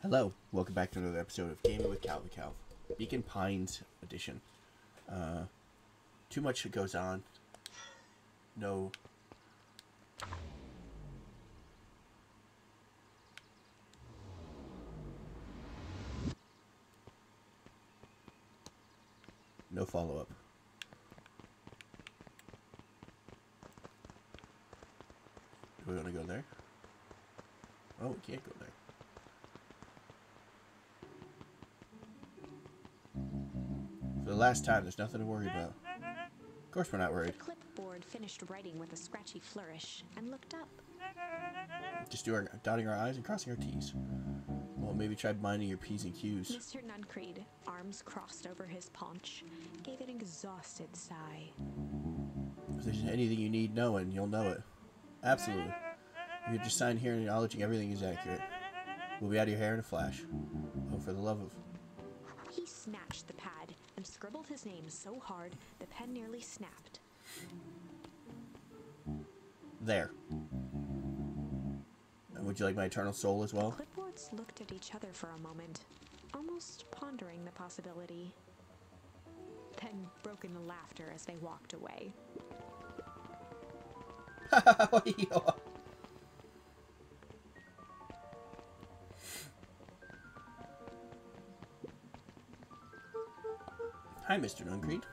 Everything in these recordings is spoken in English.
Hello, welcome back to another episode of Gaming with Calvin Cal, Beacon Pines edition. Too much goes on. No. No follow-up. Do we want to go there? Oh, we can't go there. For the last time, there's nothing to worry about. Of course we're not worried. The clipboard finished writing with a scratchy flourish and looked up. Just dotting our I's and crossing our T's. Well, maybe try minding your P's and Q's. Mr. Nuncreed, arms crossed over his paunch, gave an exhausted sigh. If there's anything you need knowing, you'll know it. Absolutely. If you just sign here acknowledging everything is accurate, we'll be out of your hair in a flash. Oh, for the love of... He snatched the pad and scribbled his name so hard the pen nearly snapped. There. And would you like my eternal soul as well? The clipboards looked at each other for a moment, almost pondering the possibility. Then broke into laughter as they walked away. Hi, Mr. Nuncreed.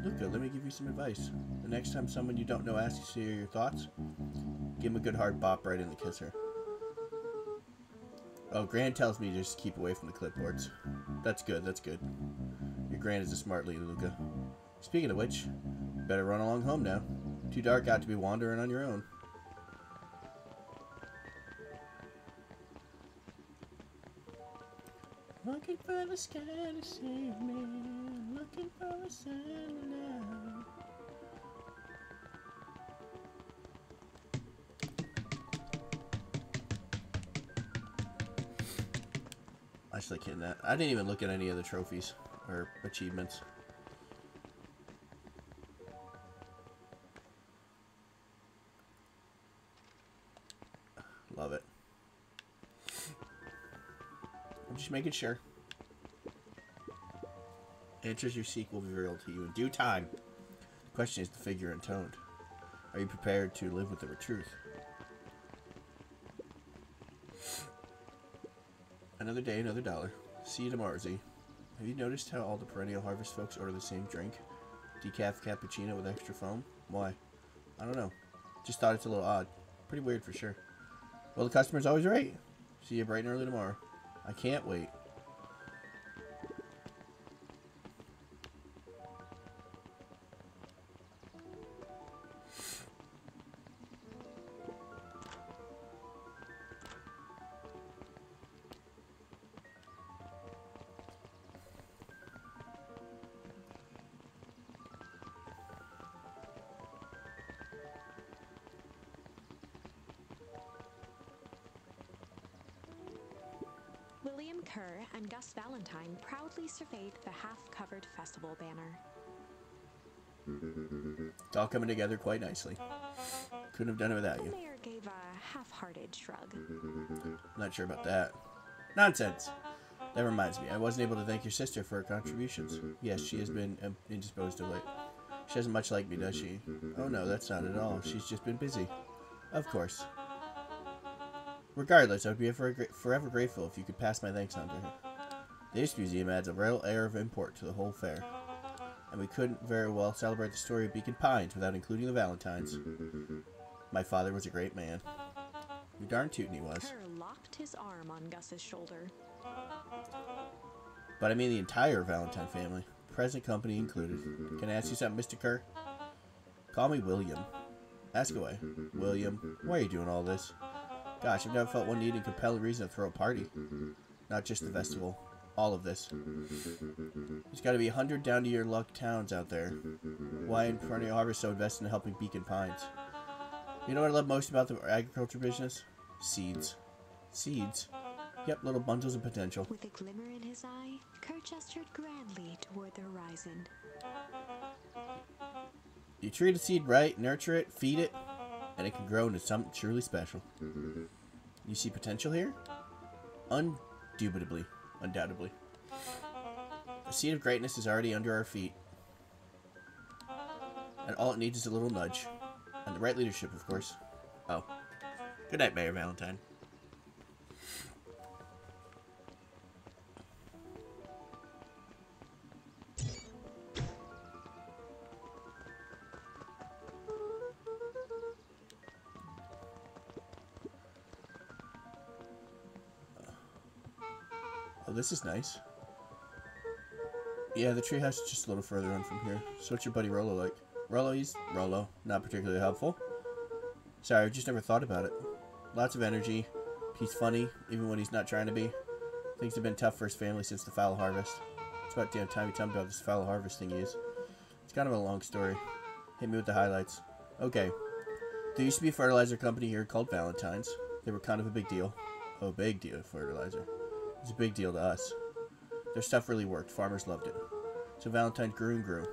Luca, let me give you some advice. The next time someone you don't know asks you your thoughts, give him a good hard bop right in the kisser. Oh, Gran tells me to just keep away from the clipboards. That's good, that's good. Your Gran is a smart leader, Luca. Speaking of which, you better run along home now. Too dark out to be wandering on your own. Looking for the sky to save me. Looking for a sign now. I just like hitting that. I didn't even look at any of the trophies or achievements. Love it. I'm just making sure. Answers you seek will be revealed to you in due time. The question is the figure intoned. Are you prepared to live with the truth? Another day, another dollar. See you tomorrow, Z. Have you noticed how all the Perennial Harvest folks order the same drink? Decaf cappuccino with extra foam? Why? I don't know. Just thought it's a little odd. Pretty weird for sure. Well, the customer's always right. See you bright and early tomorrow. I can't wait. William Kerr and Gus Valentine proudly surveyed the half-covered festival banner. It's all coming together quite nicely. Couldn't have done it without The you. mayor gave a half-hearted shrug. Not sure about that. Nonsense! That reminds me, I wasn't able to thank your sister for her contributions. Yes, she has been indisposed of late. She doesn't much like me, does she? Oh no, that's not at all. She's just been busy. Of course. Regardless, I would be forever grateful if you could pass my thanks on to her. The Ace Museum adds a real air of import to the whole fair. And we couldn't very well celebrate the story of Beacon Pines without including the Valentines. My father was a great man. You're darn tootin' he was. Kerr locked his arm on Gus's shoulder. But I mean the entire Valentine family, present company included. Can I ask you something, Mr. Kerr? Call me William. Ask away. William, why are you doing all this? Gosh, I've never felt one need and compelling reason to throw a party. Not just the festival. All of this. There's got to be 100 down-to-your-luck towns out there. Why in Perennial Harvest so invested in helping Beacon Pines? You know what I love most about the agriculture business? Seeds. Seeds? Yep, little bundles of potential. With a glimmer in his eye, Kerr gestured grandly toward the horizon. You treat a seed right, nurture it, feed it, and it can grow into something truly special. You see potential here? Indubitably. Undoubtedly. The seed of greatness is already under our feet. And all it needs is a little nudge. And the right leadership, of course. Oh. Good night, Mayor Valentine. Oh, this is nice. Yeah, the treehouse is just a little further on from here. So what's your buddy Rollo like? Rollo. Not particularly helpful. Sorry, I just never thought about it. Lots of energy. He's funny, even when he's not trying to be. Things have been tough for his family since the fallow harvest. It's about damn time you tell me about this fallow harvest thing he is. It's kind of a long story. Hit me with the highlights. Okay. There used to be a fertilizer company here called Valentine's. They were kind of a big deal. Oh, big deal, fertilizer. It was a big deal to us. Their stuff really worked. Farmers loved it. So Valentine grew and grew.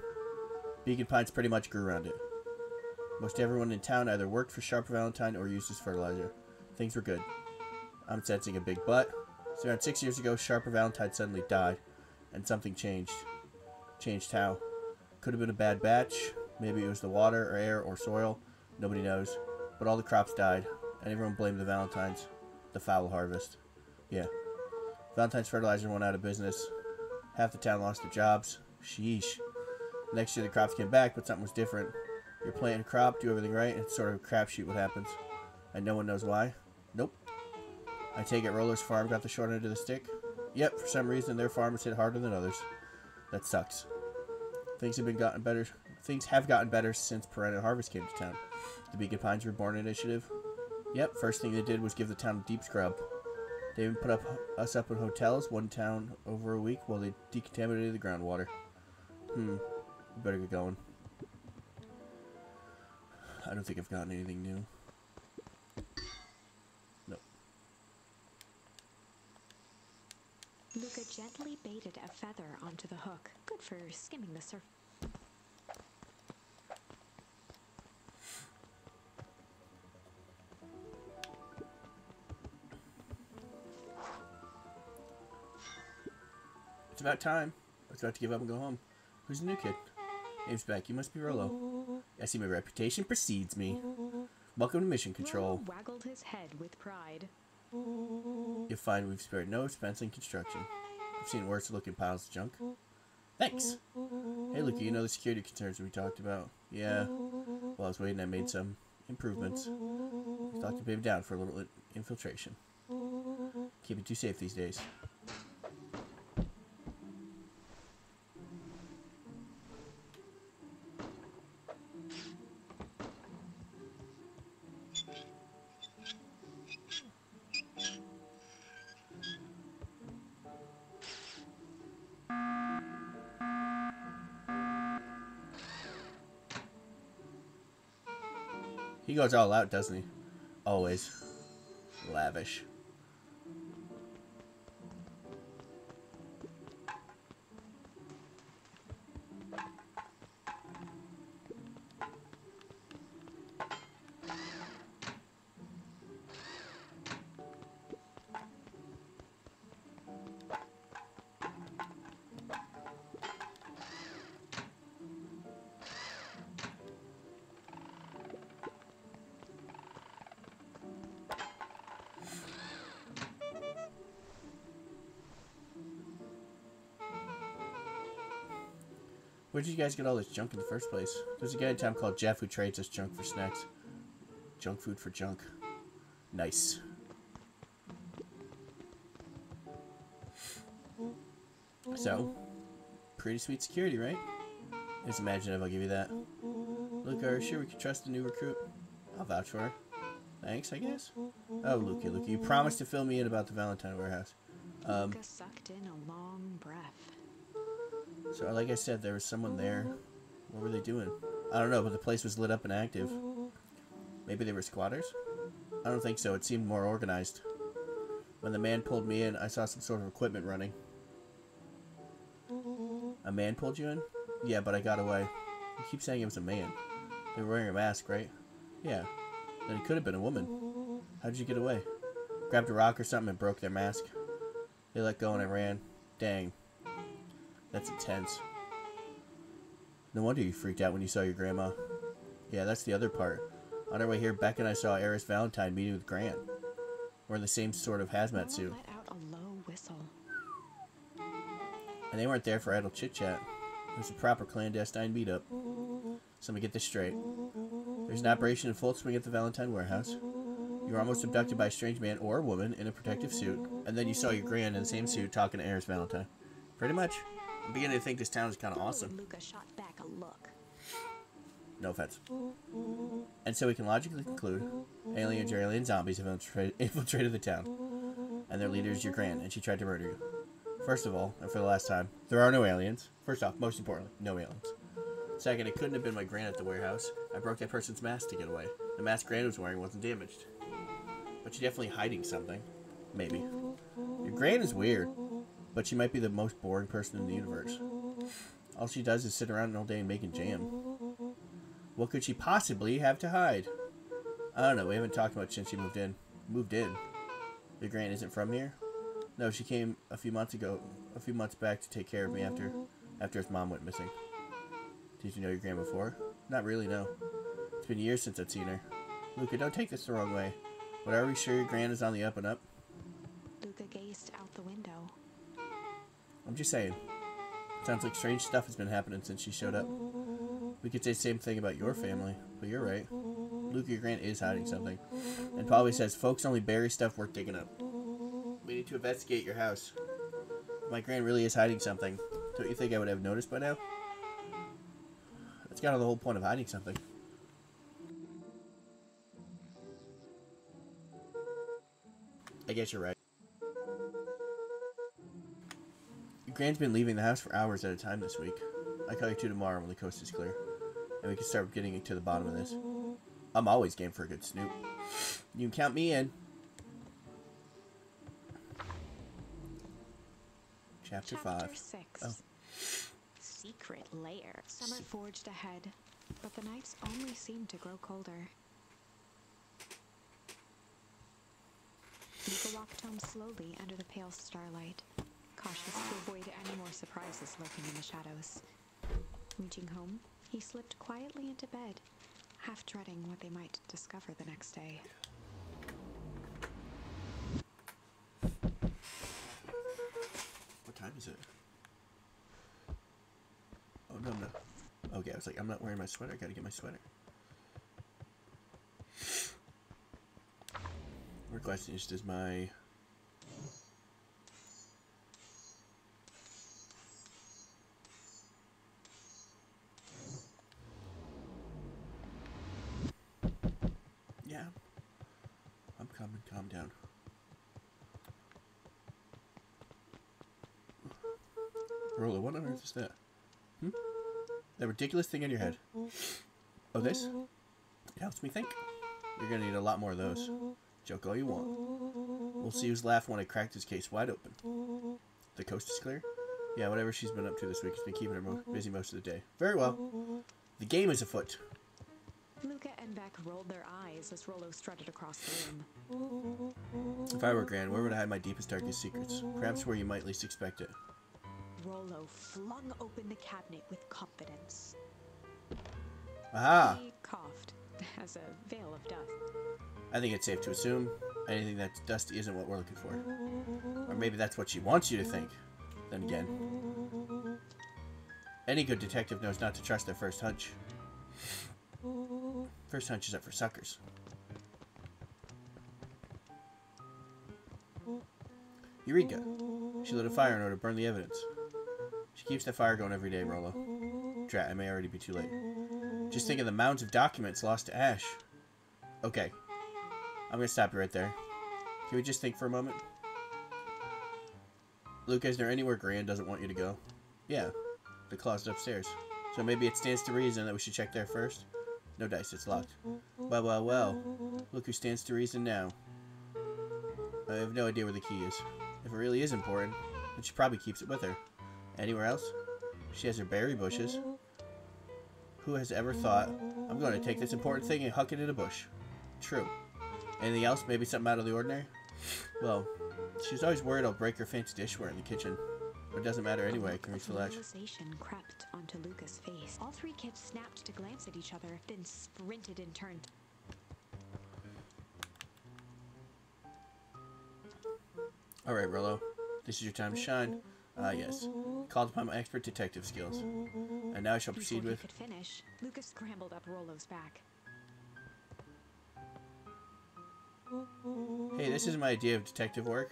Beacon Pines pretty much grew around it. Most everyone in town either worked for Sharper Valentine or used his fertilizer. Things were good. I'm sensing a big but. So around 6 years ago, Sharper Valentine suddenly died. And something changed. Changed how? Could have been a bad batch. Maybe it was the water or air or soil. Nobody knows. But all the crops died. And everyone blamed the Valentines. The foul harvest. Yeah. Valentine's fertilizer went out of business. Half the town lost their jobs. Sheesh. Next year the crops came back, but something was different. You're planting a crop, do everything right, and it's sort of a crapshoot what happens. And no one knows why? Nope. I take it Roller's farm got the short end of the stick? Yep, for some reason their farm was hit harder than others. That sucks. Things have gotten better since Perennial Harvest came to town. The Beacon Pines Reborn initiative. Yep, first thing they did was give the town a deep scrub. They even put us up in hotels, one town over a week, while they decontaminated the groundwater. We better get going. I don't think I've gotten anything new. Nope. Luca gently baited a feather onto the hook. Good for skimming the surface. It's about time. I was about to give up and go home. Who's the new kid? Name's Beck. You must be Rollo. I see my reputation precedes me. Welcome to Mission Control. Rollo waggled his head with pride. You'll find we've spared no expense in construction. I've seen worse looking piles of junk. Thanks. Hey, Luca, you know the security concerns we talked about? Yeah. While I was waiting, I made some improvements. I thought to pay him down for a little infiltration. Keep it too safe these days. He goes all out, doesn't he? Always. Lavish. Where did you guys get all this junk in the first place? There's a guy in town called Jeff who trades us junk for snacks. Junk food for junk. Nice. So, pretty sweet security, right? Just imagine if I'll give you that. Luca, are you sure we can trust the new recruit? I'll vouch for her. Thanks, I guess. Oh, Luca, you promised to fill me in about the Valentine warehouse. Luca sucked in a long breath. So, like I said, there was someone there. What were they doing? I don't know, but the place was lit up and active. Maybe they were squatters? I don't think so. It seemed more organized. When the man pulled me in, I saw some sort of equipment running. A man pulled you in? Yeah, but I got away. You keep saying it was a man. They were wearing a mask, right? Yeah. Then it could have been a woman. How did you get away? Grabbed a rock or something and broke their mask. They let go and I ran. Dang. That's intense. No wonder you freaked out when you saw your grandma. Yeah, that's the other part. On our way here, Beck and I saw Eris Valentine meeting with Grant. We're in the same sort of hazmat suit. Let out a low whistle. And they weren't there for idle chit-chat. It was a proper clandestine meetup. So let me get this straight. There's an operation in full swing at the Valentine warehouse. You were almost abducted by a strange man or woman in a protective suit. And then you saw your Gran in the same suit talking to Eris Valentine. Pretty much. I'm beginning to think this town is kind of awesome. Luca shot back a look. No offense. And so we can logically conclude aliens or alien zombies have infiltrated the town. And their leader is your Gran, and she tried to murder you. First of all, and for the last time, there are no aliens. First off, most importantly, no aliens. Second, it couldn't have been my Gran at the warehouse. I broke that person's mask to get away. The mask Gran was wearing wasn't damaged. But she's definitely hiding something. Maybe. Your Gran is weird, but she might be the most boring person in the universe. All she does is sit around all day and making jam. What could she possibly have to hide? I don't know, we haven't talked much since she moved in. Moved in? Your Gran isn't from here? No, she came a few months back to take care of me after his mom went missing. Did you know your Gran before? Not really, no. It's been years since I'd seen her. Luca, don't take this the wrong way. But are we sure your Gran is on the up and up? Luca gazed out the window. I'm just saying. Sounds like strange stuff has been happening since she showed up. We could say the same thing about your family, but you're right. Luca, your Gran is hiding something. And probably says folks only bury stuff worth digging up. We need to investigate your house. My Gran really is hiding something. Don't you think I would have noticed by now? That's kind of the whole point of hiding something. I guess you're right. Your Gran's been leaving the house for hours at a time this week. I'll call you two tomorrow when the coast is clear. And we can start getting to the bottom of this. I'm always game for a good snoop. You can count me in. Chapter 5. 6. Oh. Secret lair. Summer forged ahead, but the nights only seemed to grow colder. Luca walked home slowly under the pale starlight, cautious to avoid any more surprises lurking in the shadows. Reaching home, he slipped quietly into bed, half dreading what they might discover the next day. What time is it? Oh, no, no. Okay, I was like, I'm not wearing my sweater. I gotta get my sweater. Request is my... Yeah. I'm coming. Calm down. Rolo, what on earth is that? That ridiculous thing on your head. Oh, this? It helps me think. You're gonna need a lot more of those. Joke all you want. We'll see who's laughing when I cracked his case wide open. The coast is clear? Yeah, whatever she's been up to this week has been keeping her busy most of the day. Very well. The game is afoot. Luca and Beck rolled their eyes as Rollo strutted across the room. If I were Gran, where would I hide my deepest, darkest secrets? Perhaps where you might least expect it. Rollo flung open the cabinet with confidence. Aha! He coughed as a veil of dust. I think it's safe to assume anything that's dusty isn't what we're looking for. Or maybe that's what she wants you to think. Then again, any good detective knows not to trust their first hunch. First hunch is up for suckers. Eureka! She lit a fire in order to burn the evidence. She keeps that fire going every day, Rollo. Drat, I may already be too late. Just think of the mounds of documents lost to ash. Okay. I'm gonna stop you right there. Can we just think for a moment? Luca, is there anywhere Gran doesn't want you to go? Yeah, the closet upstairs. So maybe it stands to reason that we should check there first? No dice, it's locked. Well, well, well. Look who stands to reason now. I have no idea where the key is. If it really is important, then she probably keeps it with her. Anywhere else? She has her berry bushes. Who has ever thought, I'm going to take this important thing and huck it in a bush? True. Anything else? Maybe something out of the ordinary? Well, She's always worried I'll break her fancy dishware in the kitchen. But it doesn't matter anyway, I can reach the latch. Realization crept onto Luca's face. All three kids snapped to glance at each other, then sprinted and turned. Alright, Rollo. This is your time to shine. Yes. Called upon my expert detective skills. And now I shall proceed Before with... he could finish, Lucas scrambled up Rollo's back. Hey, this is my idea of detective work.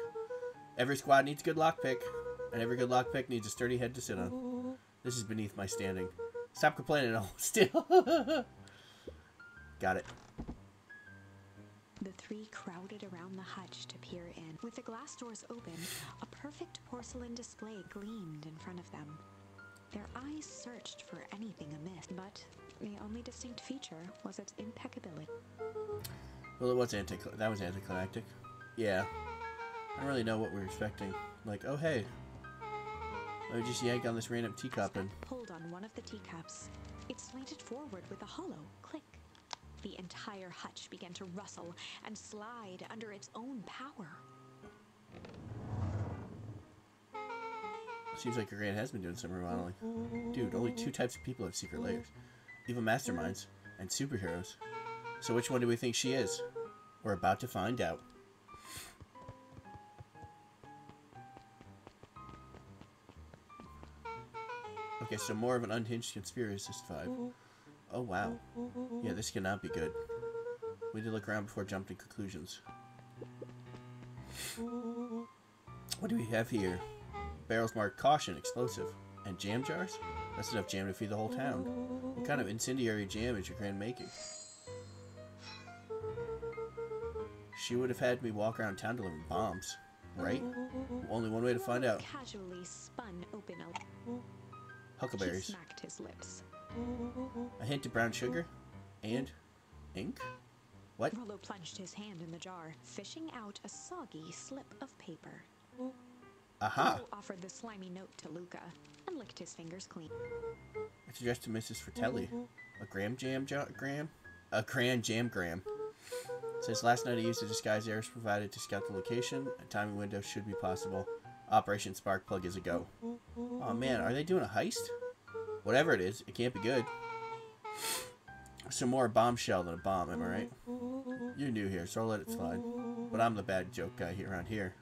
Every squad needs a good lockpick, and every good lockpick needs a sturdy head to sit on. This is beneath my standing. Stop complaining, I'll still. Got it. The three crowded around the hutch to peer in. With the glass doors open, a perfect porcelain display gleamed in front of them. Their eyes searched for anything amiss, but the only distinct feature was its impeccability. Well, that was anticlimactic. Yeah. I don't really know what we were expecting. Like, oh hey. Let me just yank on this random teacup and... pulled on one of the teacups. It slanted forward with a hollow click. The entire hutch began to rustle and slide under its own power. Seems like your grand has been doing some remodeling. Dude, only 2 types of people have secret layers. Evil masterminds and superheroes. So which one do we think she is? We're about to find out. Okay, so more of an unhinged conspiracist vibe. Oh wow. Yeah, this cannot be good. We did look around before jumping to conclusions. What do we have here? Barrels marked caution, explosive. And jam jars? That's enough jam to feed the whole town. What kind of incendiary jam is your grand making? She would have had me walk around town delivering bombs, right? Only one way to find out. Casually spun open a... Huckleberries. He smacked his lips. A hint of brown sugar? And ink? What? Rollo plunged his hand in the jar, fishing out a soggy slip of paper. Aha! Rollo offered the slimy note to Luca and licked his fingers clean. It's addressed to Mrs. Fratelli. A grand jam gram. Says last night I used a disguise Eris provided to scout the location. A timing window should be possible. Operation Sparkplug is a go. Oh man, are they doing a heist? Whatever it is, it can't be good. Some more bombshell than a bomb, am I right? You're new here, so I'll let it slide. But I'm the bad joke guy around here.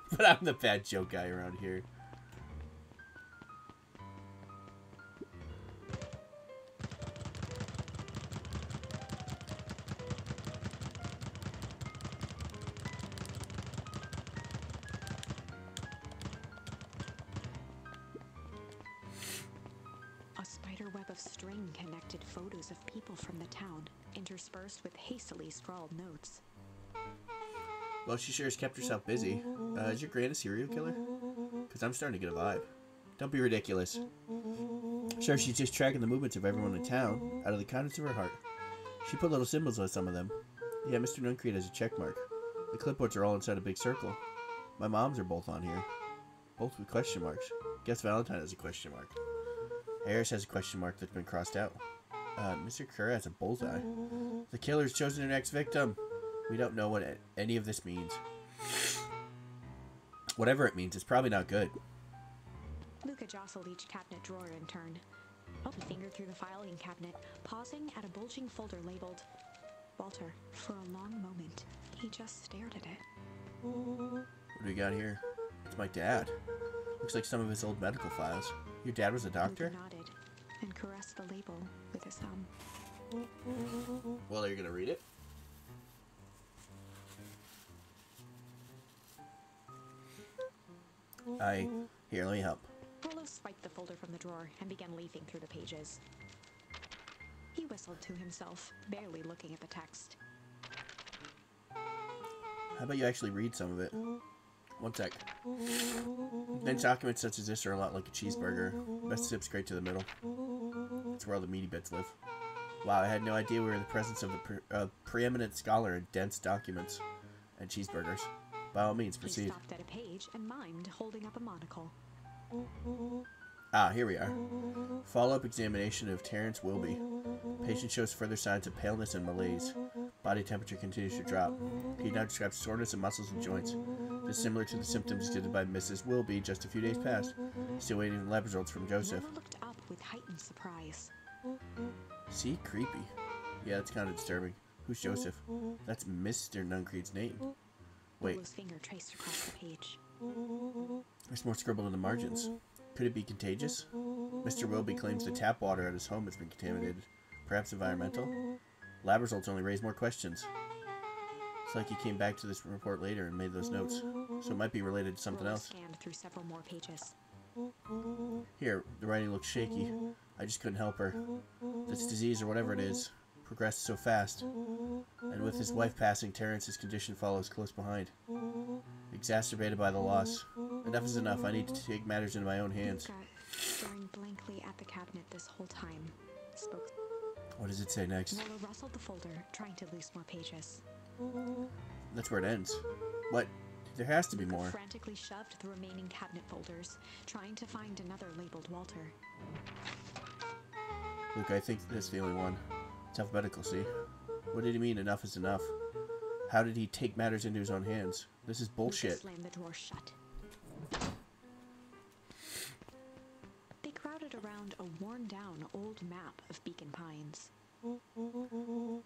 A spider web of string connected photos of people from the town, interspersed with hastily scrawled notes. Well, she sure has kept herself busy. Is your grand a serial killer? Because I'm starting to get a vibe. Don't be ridiculous. Sure, she's just tracking the movements of everyone in town, out of the kindness of her heart. She put little symbols on some of them. Yeah, Mr. Nuncreate has a check mark. The clipboards are all inside a big circle. My mom's are both on here. Both with question marks. Guess Valentine has a question mark. Harris has a question mark that's been crossed out. Mr. Kerr has a bullseye. The killer's chosen their next victim. We don't know what any of this means. Whatever it means, it's probably not good. Luca jostled each cabinet drawer in turn. He fingered through the filing cabinet, pausing at a bulging folder labeled Walter. For a long moment, he just stared at it. What do we got here? It's my dad. Looks like some of his old medical files. Your dad was a doctor? Luca nodded and caressed the label with his thumb. Well, are you gonna read it? Here, let me help. Rollo swiped the folder from the drawer and began leafing through the pages. He whistled to himself, barely looking at the text. How about you actually read some of it? One sec. Dense documents such as this are a lot like a cheeseburger. Best to sip straight to the middle. That's where all the meaty bits live. Wow, I had no idea we were in the presence of the preeminent scholar in dense documents and cheeseburgers. By all means, proceed. He stopped at a page and mimed, holding up a monocle. Ah, here we are. Follow-up examination of Terrence Wilby. Patient shows further signs of paleness and malaise. Body temperature continues to drop. He now describes soreness in muscles and joints. This is similar to the symptoms exhibited by Mrs. Wilby just a few days past. Still waiting lab results from Joseph. Rolo looked up with heightened surprise. See? Creepy. Yeah, that's kind of disturbing. Who's Joseph? That's Mr. Nuncreed's name. Wait, Rolo's finger traced across the page. there's more scribbled in the margins. Could it be contagious? Mr. Wilby claims the tap water at his home has been contaminated. Perhaps environmental? Lab results only raise more questions. It's like he came back to this report later and made those notes. So it might be related to something Rolo else. scanned through several more pages. Here, the writing looks shaky. I just couldn't help her. This disease, or whatever it is, progressed so fast. And with his wife passing, Terrence's condition follows close behind. Exacerbated by the loss. Enough is enough. I need to take matters into my own hands. Luca, staring blankly at the cabinet this whole time, spoke. What does it say next? Rolo rustled the folder, trying to loose more pages. That's where it ends. What? There has to be Luca more. frantically shoved the remaining cabinet folders, trying to find another labeled Walter. Luke, I think that's the only one. It's alphabetical, see? What did he mean, enough is enough? How did he take matters into his own hands? This is Luca bullshit. slammed the drawer shut. They crowded around a worn-down old map of Beacon Pines.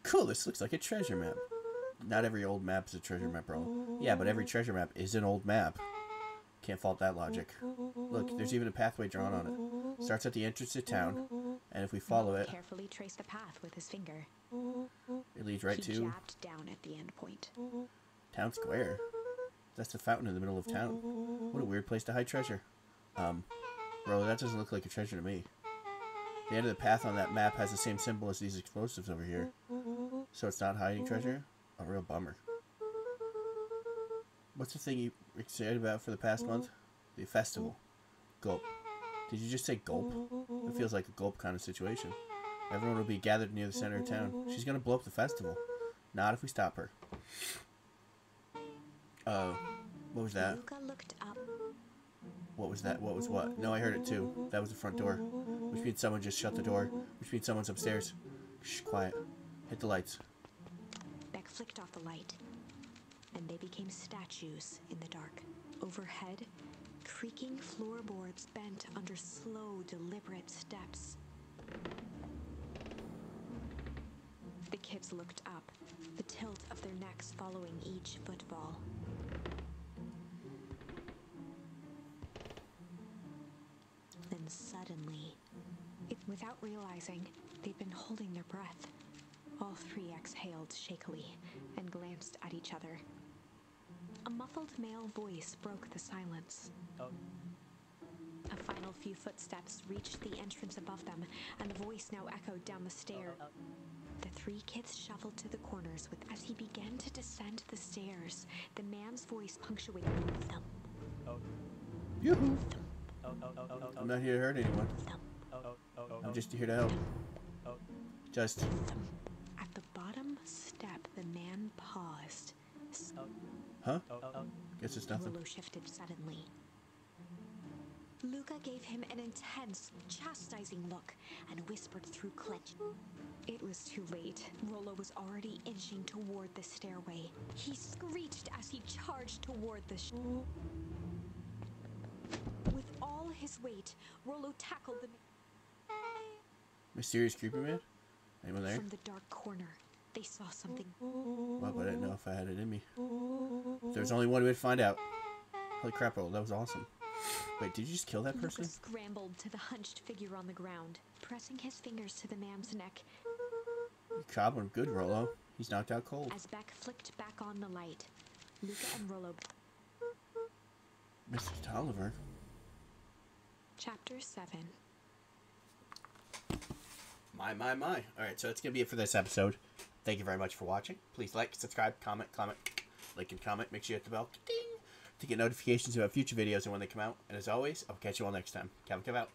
Cool, this looks like a treasure map. Not every old map is a treasure map, bro. Yeah, but every treasure map is an old map. Can't fault that logic. Look, there's even a pathway drawn on it. Starts at the entrance to town, and if we follow it, Carefully traced the path with his finger. it leads right He to jabbed down at the end point. Town Square. That's the fountain in the middle of town. What a weird place to hide treasure. Bro, that doesn't look like a treasure to me. The end of the path on that map has the same symbol as these explosives over here. So it's not hiding treasure? A real bummer. What's the thing you were excited about for the past month? The festival. Gulp. Did you just say gulp? It feels like a gulp kind of situation. Everyone will be gathered near the center of town. She's gonna blow up the festival. Not if we stop her. What was that? Luca looked up. What was that? What was what? No, I heard it too. That was the front door. Which means someone just shut the door. Which means someone's upstairs. Shh, quiet. Hit the lights. Beck flicked off the light, and they became statues in the dark. Overhead, creaking floorboards bent under slow, deliberate steps. The kids looked up, the tilt of their necks following each footfall. Then suddenly, without realizing, they'd been holding their breath. All three exhaled shakily and glanced at each other. A muffled male voice broke the silence. A final few footsteps reached the entrance above them, and the voice now echoed down the stair. The three kids shuffled to the corners with, as he began to descend the stairs, the man's voice punctuated with thump, Yoo-hoo! thump, I'm not here to hurt anyone. thump, I'm just here to help. Just... thump. At the bottom step, the man paused. Huh? Guess it's nothing. Rolo shifted suddenly. Luca gave him an intense, chastising look and whispered through clenched. It was too late. Rolo was already inching toward the stairway. He screeched as he charged toward the With all his weight, Rolo tackled the Mysterious creepy man? Anyone there? From the dark corner, they saw something. Well, but I didn't know if I had it in me. There's only one way to find out. Holy crap, oh, that was awesome. Wait, did you just kill that Luca person? scrambled to the hunched figure on the ground, pressing his fingers to the man's neck. You caught him good, Rolo. He's knocked out cold. As Beck flicked back on the light, Luca and Rolo. Mr. Tolliver. Chapter 7. My. Alright, so that's going to be it for this episode. Thank you very much for watching. Please like, subscribe, comment, like and comment. Make sure you hit the bell ding, to get notifications about future videos and when they come out. And as always, I'll catch you all next time. Kevin out.